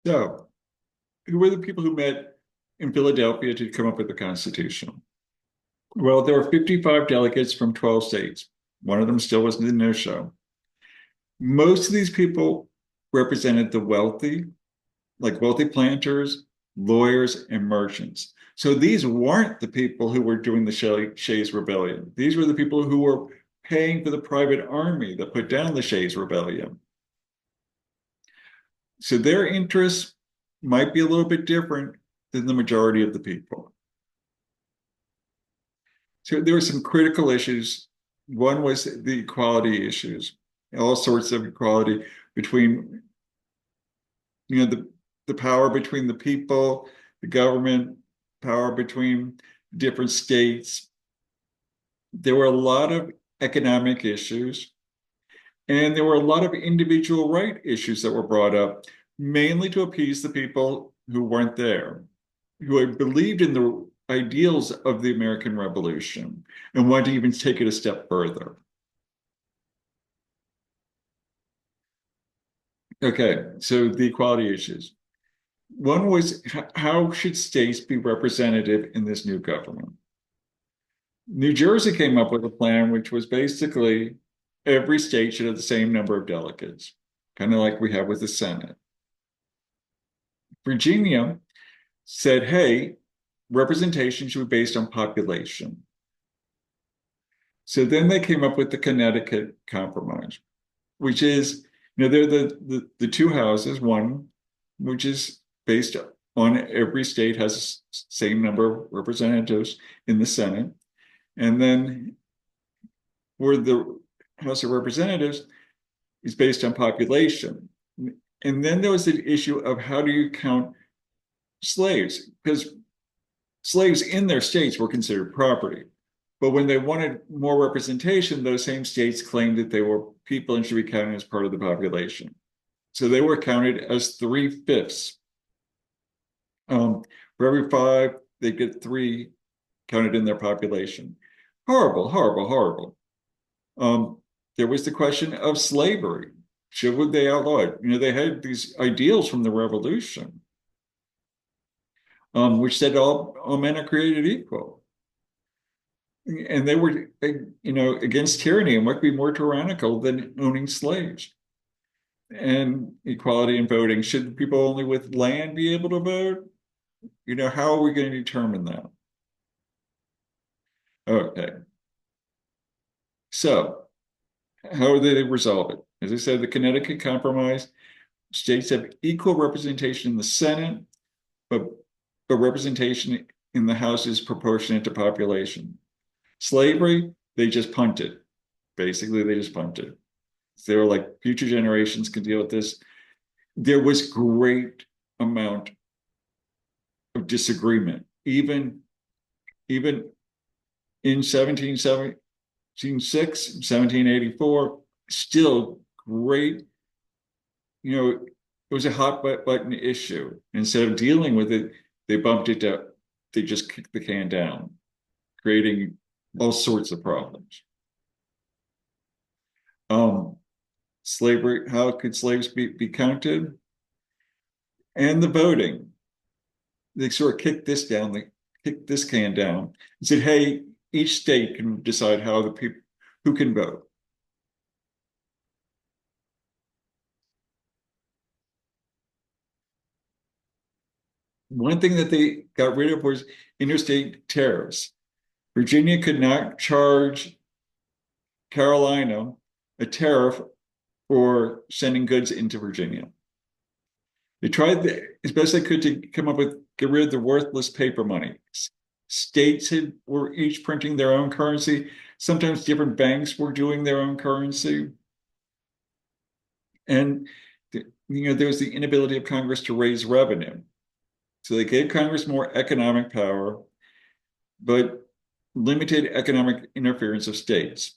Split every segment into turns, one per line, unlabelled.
So, who were the people who met in Philadelphia to come up with the Constitution? Well, there were 55 delegates from 12 states. One of them still was the no-show. Most of these people represented the wealthy, like wealthy planters, lawyers, and merchants. So these weren't the people who were doing the Shays Rebellion. These were the people who were paying for the private army that put down the Shays Rebellion. So their interests might be a little bit different than the majority of the people. So there were some critical issues. One was the equality issues, all sorts of equality between, the power between the people, the government, power between different states. There were a lot of economic issues, and there were a lot of individual right issues that were brought up, mainly to appease the people who weren't there, who had believed in the ideals of the American Revolution and wanted to even take it a step further. Okay, so the equality issues. One was, how should states be representative in this new government? New Jersey came up with a plan which was basically every state should have the same number of delegates, kind of like we have with the Senate. Virginia said, hey, representation should be based on population. So then they came up with the Connecticut Compromise, which is, they're the two houses, one which is based on every state has the same number of representatives in the Senate. And then where the House of Representatives is based on population. And then there was the issue of how do you count slaves? Because slaves in their states were considered property. But when they wanted more representation, those same states claimed that they were people and should be counted as part of the population. So they were counted as 3/5. For every five, they get three counted in their population. Horrible, horrible, horrible. There was the question of slavery. Should they outlaw it? They had these ideals from the revolution, which said all men are created equal. And they were, against tyranny and what could be more tyrannical than owning slaves. And equality in voting. Should people only with land be able to vote? How are we going to determine that? Okay. So, how do they resolve it? As I said, the Connecticut Compromise, states have equal representation in the Senate, but representation in the House is proportionate to population. Slavery, they just punted. Basically, they just punted. They were like, future generations can deal with this. There was great amount of disagreement, even in 1776, 1784, still great. It was a hot button issue. Instead of dealing with it, they bumped it up. They just kicked the can down, creating all sorts of problems. Slavery, how could slaves be counted? And the voting. They sort of kicked this down, they kicked this can down and said, hey, each state can decide how the people who can vote. One thing that they got rid of was interstate tariffs. Virginia could not charge Carolina a tariff for sending goods into Virginia. They tried as best they could to come up with get rid of the worthless paper money. States were each printing their own currency. Sometimes different banks were doing their own currency. And there was the inability of Congress to raise revenue. So they gave Congress more economic power, but limited economic interference of states.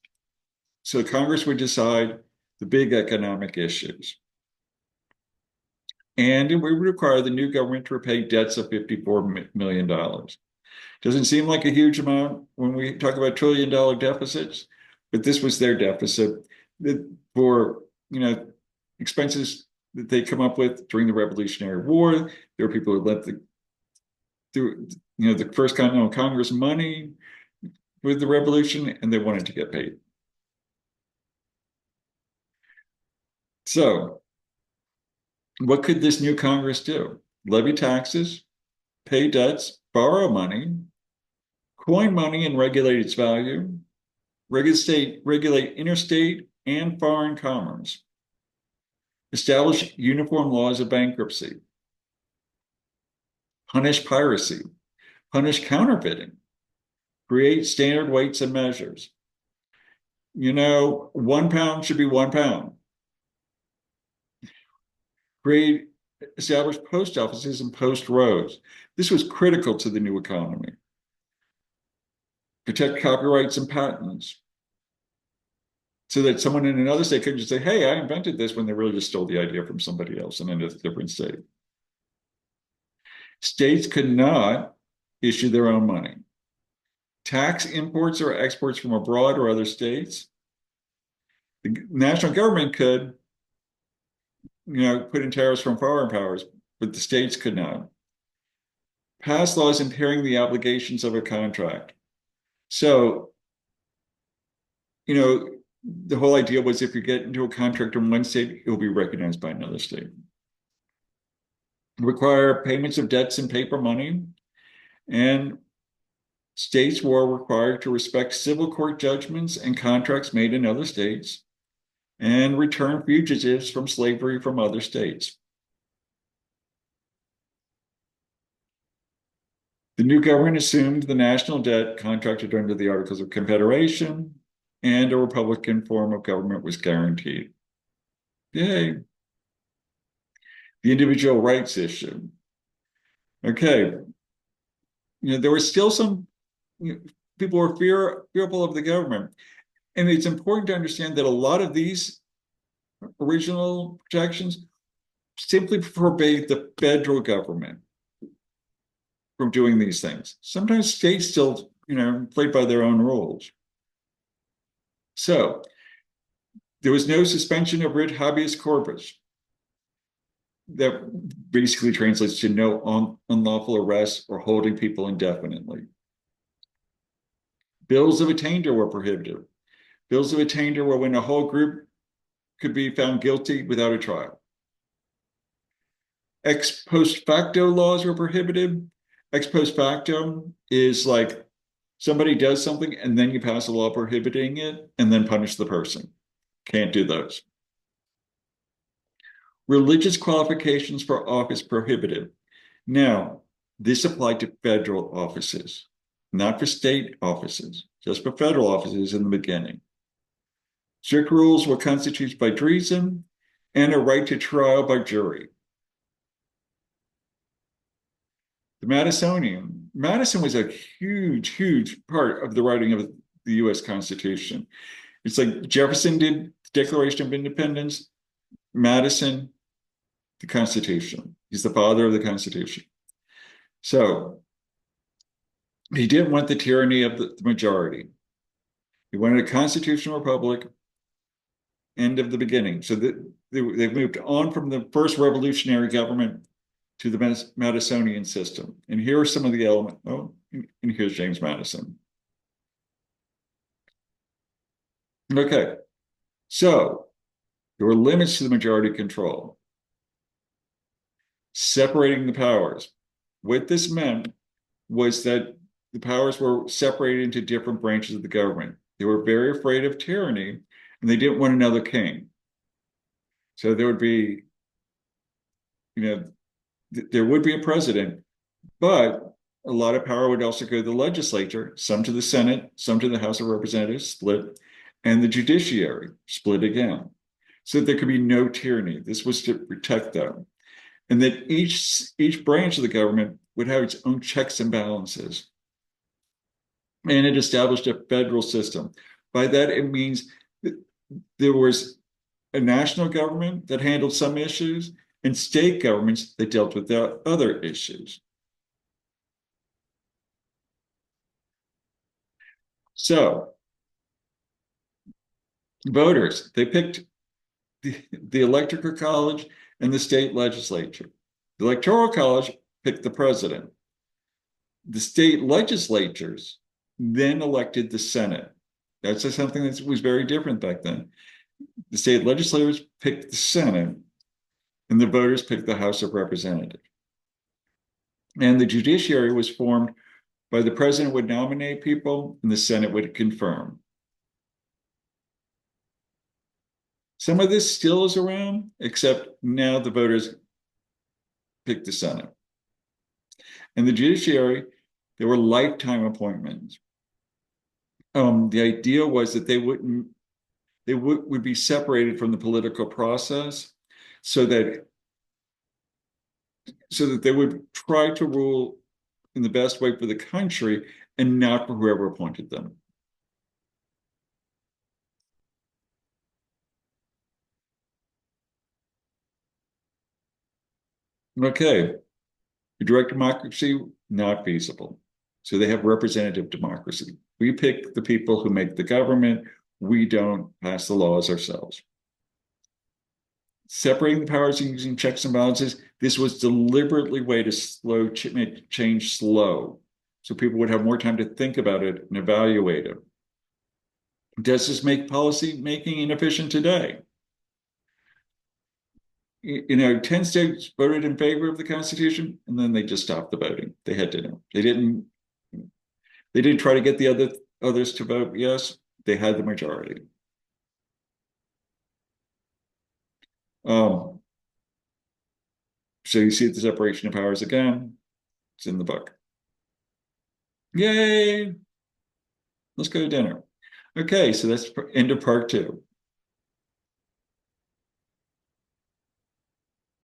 So Congress would decide the big economic issues. And it would require the new government to repay debts of $54 million. Doesn't seem like a huge amount when we talk about trillion-dollar deficits, but this was their deficit for expenses that they come up with during the Revolutionary War. There were people who lent the First Continental Congress money with the revolution, and they wanted to get paid. So, what could this new Congress do? Levy taxes, pay debts, borrow money, coin money and regulate its value, regulate interstate and foreign commerce, establish uniform laws of bankruptcy, punish piracy, punish counterfeiting, create standard weights and measures. 1 pound should be 1 pound. Establish post offices and post roads. This was critical to the new economy. Protect copyrights and patents, so that someone in another state could just say, hey, I invented this, when they really just stole the idea from somebody else in a different state. States could not issue their own money. Tax imports or exports from abroad or other states. The national government could, put in tariffs from foreign powers, but the states could not. Pass laws impairing the obligations of a contract. So, the whole idea was, if you get into a contract in one state, it will be recognized by another state. Require payments of debts in paper money, and states were required to respect civil court judgments and contracts made in other states, and return fugitives from slavery from other states. The new government assumed the national debt contracted under the Articles of Confederation, and a Republican form of government was guaranteed. Yay. The individual rights issue. Okay. There were still some people were fearful of the government. And it's important to understand that a lot of these original protections simply forbade the federal government from doing these things. Sometimes states still, played by their own rules. So there was no suspension of writ habeas corpus. That basically translates to no unlawful arrest or holding people indefinitely. Bills of attainder were prohibited. Bills of attainder were when a whole group could be found guilty without a trial. Ex post facto laws were prohibited. Ex post facto is like somebody does something and then you pass a law prohibiting it and then punish the person. Can't do those. Religious qualifications for office prohibited. Now, this applied to federal offices, not for state offices, just for federal offices in the beginning. Strict rules were constituted by treason and a right to trial by jury. The Madison was a huge, huge part of the writing of the US Constitution. It's like Jefferson did the Declaration of Independence, Madison, the Constitution. He's the father of the Constitution. So he didn't want the tyranny of the majority. He wanted a constitutional republic, end of the beginning. So they've moved on from the first revolutionary government to the Madisonian system. And here are some of the elements. Oh, and here's James Madison. Okay, so there were limits to the majority control. Separating the powers. What this meant was that the powers were separated into different branches of the government. They were very afraid of tyranny, and they didn't want another king. So there would be, there would be a president, but a lot of power would also go to the legislature, some to the Senate, some to the House of Representatives, split, and the judiciary, split again. So there could be no tyranny. This was to protect them. And that each branch of the government would have its own checks and balances. And it established a federal system. By that, it means that there was a national government that handled some issues and state governments that dealt with the other issues. So voters, they picked the electoral college and the state legislature. The Electoral College picked the president. The state legislatures then elected the Senate. That's something that was very different back then. The state legislators picked the Senate, and the voters picked the House of Representatives. And the judiciary was formed by the president would nominate people, and the Senate would confirm. Some of this still is around, except now the voters pick the Senate. And the judiciary, there were lifetime appointments. The idea was that they would be separated from the political process so that they would try to rule in the best way for the country and not for whoever appointed them. Okay, direct democracy, not feasible. So they have representative democracy. We pick the people who make the government. We don't pass the laws ourselves. Separating the powers and using checks and balances, this was deliberately way to make change slow, so people would have more time to think about it and evaluate it. Does this make policy making inefficient today? 10 states voted in favor of the Constitution, and then they just stopped the voting. They had to know. They didn't try to get the others to vote yes. They had the majority. So you see the separation of powers again. It's in the book. Yay! Let's go to dinner. Okay, so that's end of part 2.